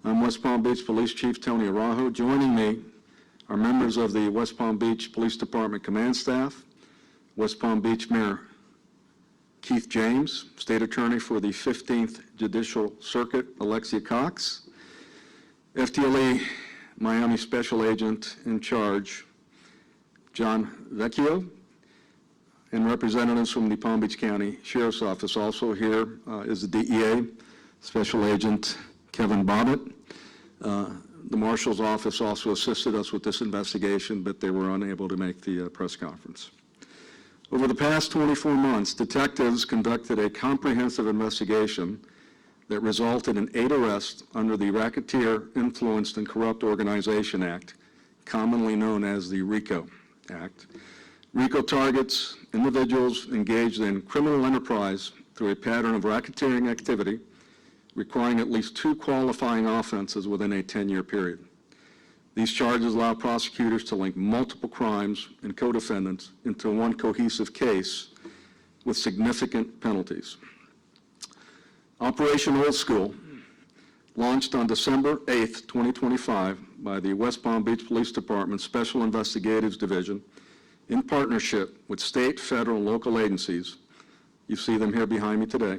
I'm West Palm Beach Police Chief Tony Araujo. Joining me are members of the West Palm Beach Police Department Command Staff, West Palm Beach Mayor Keith James, State Attorney for the 15th Judicial Circuit, Alexia Cox, FTLE Miami Special Agent in Charge, John Vecchio, and representatives from the Palm Beach County Sheriff's Office. Also here is the DEA Special Agent Kevin Bobbitt. The Marshal's Office also assisted us with this investigation, but they were unable to make the press conference. Over the past 24 months, detectives conducted a comprehensive investigation that resulted in 8 arrests under the Racketeer, Influenced, and Corrupt Organization Act, commonly known as the RICO Act. RICO targets individuals engaged in criminal enterprise through a pattern of racketeering activity requiring at least 2 qualifying offenses within a 10-year period. These charges allow prosecutors to link multiple crimes and co-defendants into one cohesive case with significant penalties. Operation Old School, launched on December 8th, 2025 by the West Palm Beach Police Department Special Investigatives Division in partnership with state, federal, and local agencies, you see them here behind me today,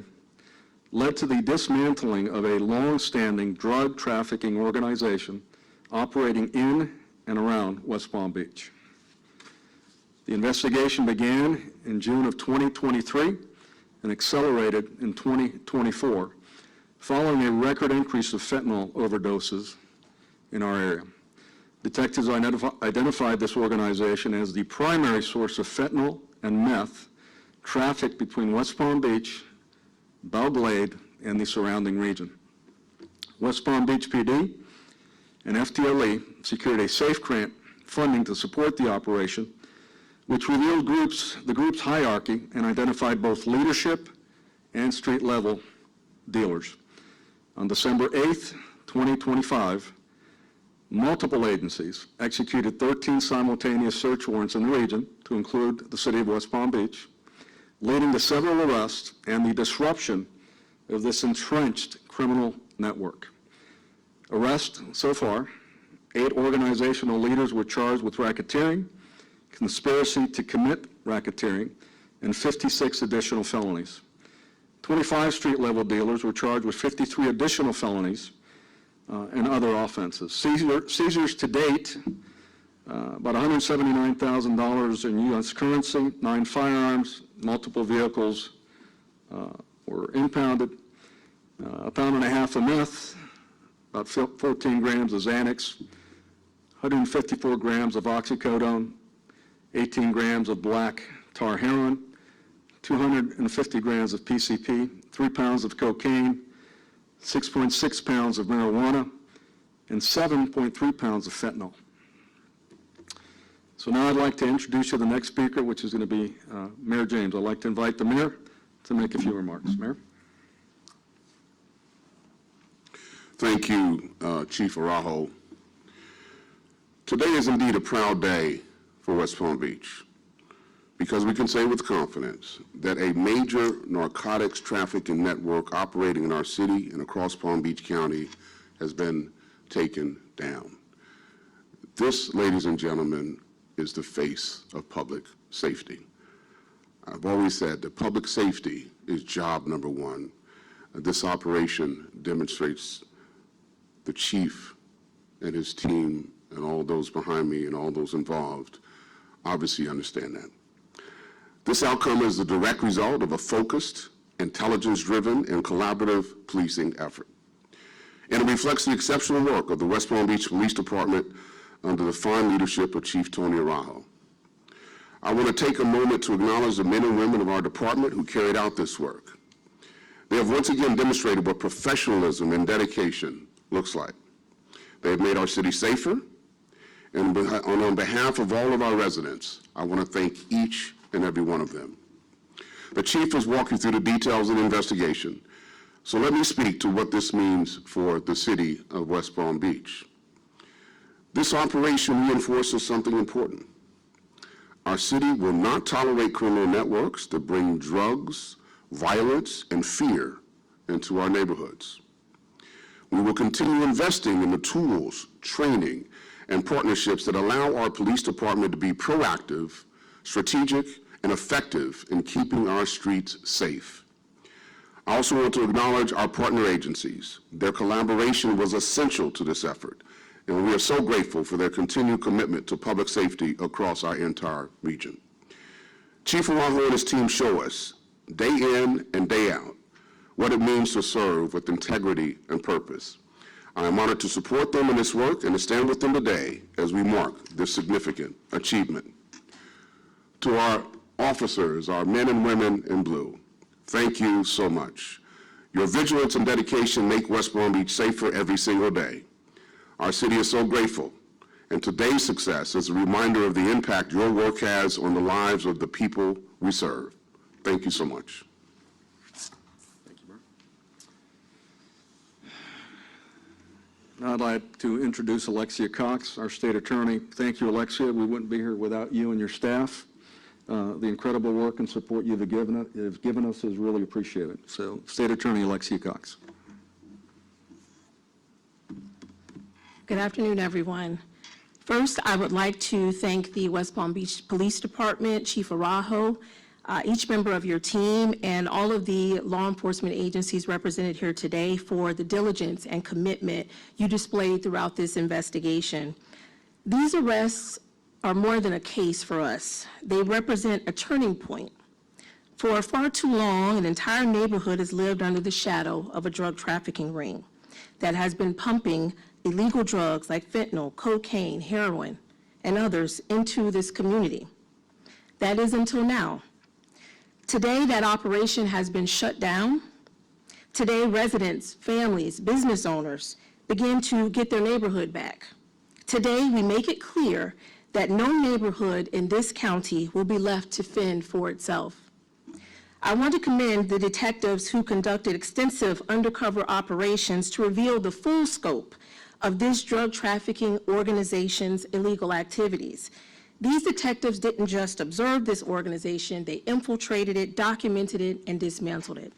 led to the dismantling of a long-standing drug trafficking organization operating in and around West Palm Beach. The investigation began in June of 2023 and accelerated in 2024, following a record increase of fentanyl overdoses in our area. Detectives identified this organization as the primary source of fentanyl and meth trafficked between West Palm Beach, Belle Glade, and the surrounding region. West Palm Beach PD and FTLE secured a safe grant funding to support the operation, which revealed the group's hierarchy and identified both leadership and street-level dealers. On December 8th, 2025, multiple agencies executed 13 simultaneous search warrants in the region to include the city of West Palm Beach, leading to several arrests and the disruption of this entrenched criminal network. Arrests so far, 8 organizational leaders were charged with racketeering, conspiracy to commit racketeering, and 56 additional felonies. 25 street-level dealers were charged with 53 additional felonies and other offenses. Seizures to date, about $179,000 in U.S. currency, 9 firearms, multiple vehicles were impounded, 1.5 pounds of meth, about 14 grams of Xanax, 154 grams of oxycodone, 18 grams of black tar heroin, 250 grams of PCP, 3 pounds of cocaine, 6.6 pounds of marijuana, and 7.3 pounds of fentanyl. So now I'd like to introduce you to the next speaker, which is going to be Mayor James. I'd like to invite the mayor to make a few remarks. Mayor? Thank you, Chief Araujo. Today is indeed a proud day for West Palm Beach, because we can say with confidence that a major narcotics trafficking network operating in our city and across Palm Beach County has been taken down. This, ladies and gentlemen, is the face of public safety. I've always said that public safety is job number 1. This operation demonstrates the chief and his team and all those behind me and all those involved obviously understand that. This outcome is the direct result of a focused, intelligence-driven, and collaborative policing effort. And it reflects the exceptional work of the West Palm Beach Police Department under the fine leadership of Chief Tony Araujo. I want to take a moment to acknowledge the men and women of our department who carried out this work. They have once again demonstrated what professionalism and dedication looks like. They have made our city safer, and on behalf of all of our residents, I want to thank each and every one of them. The Chief has walked you through the details of the investigation, so let me speak to what this means for the city of West Palm Beach. This operation reinforces something important. Our city will not tolerate criminal networks that bring drugs, violence, and fear into our neighborhoods. We will continue investing in the tools, training, and partnerships that allow our police department to be proactive, strategic, and effective in keeping our streets safe. I also want to acknowledge our partner agencies. Their collaboration was essential to this effort, and we are so grateful for their continued commitment to public safety across our entire region. Chief Araujo and his team show us, day in and day out, what it means to serve with integrity and purpose. I am honored to support them in this work and to stand with them today as we mark this significant achievement. To our officers, our men and women in blue, thank you so much. Your vigilance and dedication make West Palm Beach safer every single day. Our city is so grateful, and today's success is a reminder of the impact your work has on the lives of the people we serve. Thank you so much. Thank you, Bert. Now I'd like to introduce Alexia Cox, our state attorney. Thank you, Alexia. We wouldn't be here without you and your staff. The incredible work and support you've given us is really appreciated. So, State Attorney Alexia Cox. Good afternoon, everyone. First, I would like to thank the West Palm Beach Police Department, Chief Araujo, each member of your team, and all of the law enforcement agencies represented here today for the diligence and commitment you displayed throughout this investigation. These arrests are more than a case for us. They represent a turning point. For far too long, an entire neighborhood has lived under the shadow of a drug trafficking ring that has been pumping illegal drugs like fentanyl, cocaine, heroin, and others into this community. That is until now. Today, that operation has been shut down. Today, residents, families, business owners begin to get their neighborhood back. Today, we make it clear that no neighborhood in this county will be left to fend for itself. I want to commend the detectives who conducted extensive undercover operations to reveal the full scope of this drug trafficking organization's illegal activities. These detectives didn't just observe this organization, they infiltrated it, documented it, and dismantled it.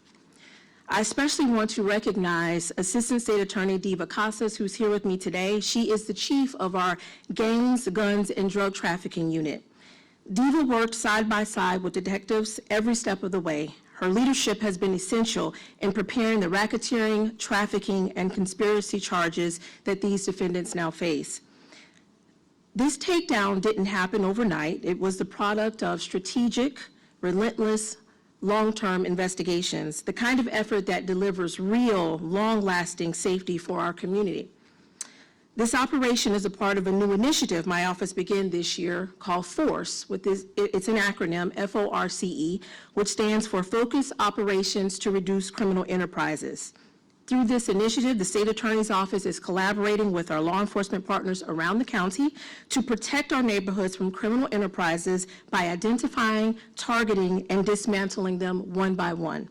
I especially want to recognize Assistant State Attorney Diva Casas, who's here with me today. She is the chief of our Gangs, Guns, and Drug Trafficking Unit. Diva worked side by side with detectives every step of the way. Her leadership has been essential in preparing the racketeering, trafficking, and conspiracy charges that these defendants now face. This takedown didn't happen overnight. It was the product of strategic, relentless, long-term investigations, the kind of effort that delivers real, long-lasting safety for our community. This operation is a part of a new initiative my office began this year called FORCE. It's an acronym, FORCE, which stands for Focused Operations to Reduce Criminal Enterprises. Through this initiative, the State Attorney's Office is collaborating with our law enforcement partners around the county to protect our neighborhoods from criminal enterprises by identifying, targeting, and dismantling them one by one.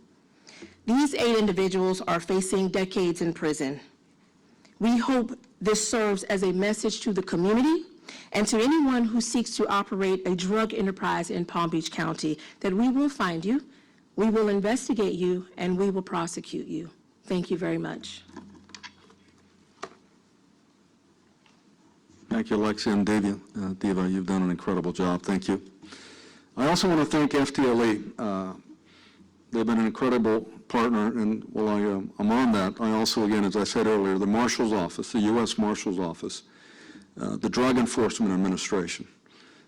These 8 individuals are facing decades in prison. We hope this serves as a message to the community and to anyone who seeks to operate a drug enterprise in Palm Beach County that we will find you, we will investigate you, and we will prosecute you. Thank you very much. Thank you, Alexia and Diva, you've done an incredible job. Thank you. I also want to thank FTLE. They've been an incredible partner, and while I'm on that, I also, again, as I said earlier, the Marshal's Office, the U.S. Marshal's Office, the Drug Enforcement Administration,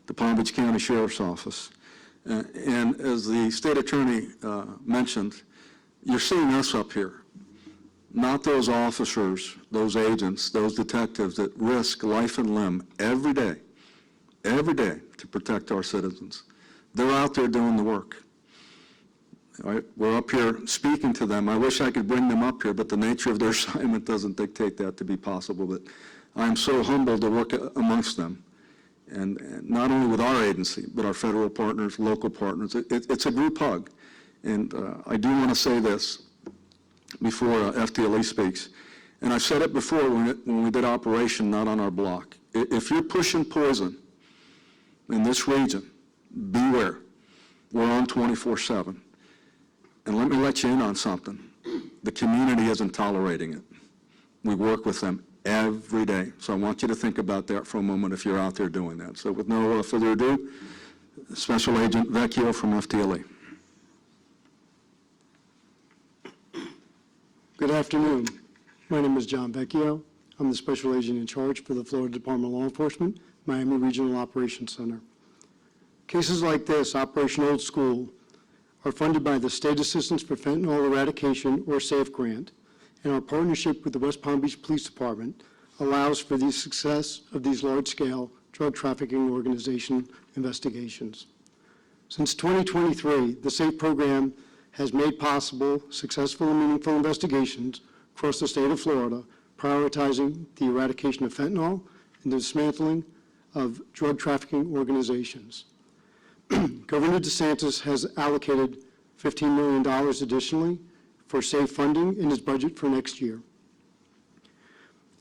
the Palm Beach County Sheriff's Office, and as the State Attorney mentioned, you're seeing us up here. Not those officers, those agents, those detectives that risk life and limb every day to protect our citizens. They're out there doing the work. All right? We're up here speaking to them. I wish I could bring them up here, but the nature of their assignment doesn't dictate that to be possible. But I'm so humbled to work amongst them, and not only with our agency, but our federal partners, local partners. It's a group hug. And I do want to say this before FTLE speaks, and I've said it before when we did Operation Not on Our Block. If you're pushing poison in this region, beware. We're on 24/7. And let me let you in on something. The community isn't tolerating it. We work with them every day. So I want you to think about that for a moment if you're out there doing that. So with no further ado, Special Agent Vecchio from FTLE. Good afternoon. My name is John Vecchio. I'm the Special Agent in charge for the Florida Department of Law Enforcement, Miami Regional Operations Center. Cases like this, Operation Old School, are funded by the State Assistance for Fentanyl Eradication, or SAFE grant, and our partnership with the West Palm Beach Police Department allows for the success of these large-scale drug trafficking organization investigations. Since 2023, the SAFE program has made possible successful and meaningful investigations across the state of Florida, prioritizing the eradication of fentanyl and the dismantling of drug trafficking organizations. Governor DeSantis has allocated $15 million additionally for SAFE funding in his budget for next year.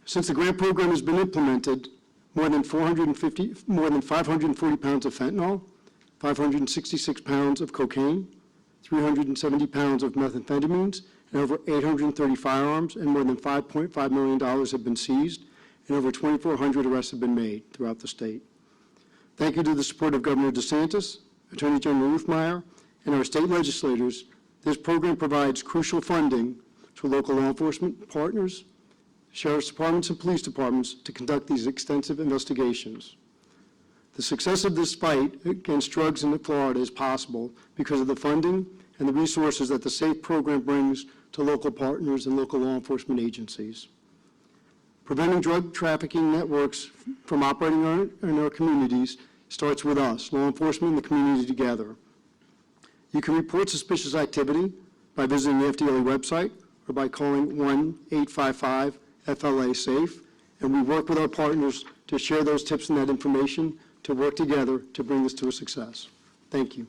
Since the grant program has been implemented, more than 540 pounds of fentanyl, 566 pounds of cocaine, 370 pounds of methamphetamines, and over 830 firearms, and more than $5.5 million have been seized, and over 2,400 arrests have been made throughout the state. Thank you to the support of Governor DeSantis, Attorney General Ruthmeyer, and our state legislators. This program provides crucial funding to local law enforcement partners, sheriff's departments, and police departments to conduct these extensive investigations. The success of this fight against drugs in Florida is possible because of the funding and the resources that the SAFE program brings to local partners and local law enforcement agencies. Preventing drug trafficking networks from operating in our communities starts with us, law enforcement and the community together. You can report suspicious activity by visiting the FDLE website or by calling 1-855-FLA-SAFE, and we work with our partners to share those tips and that information to work together to bring this to a success. Thank you.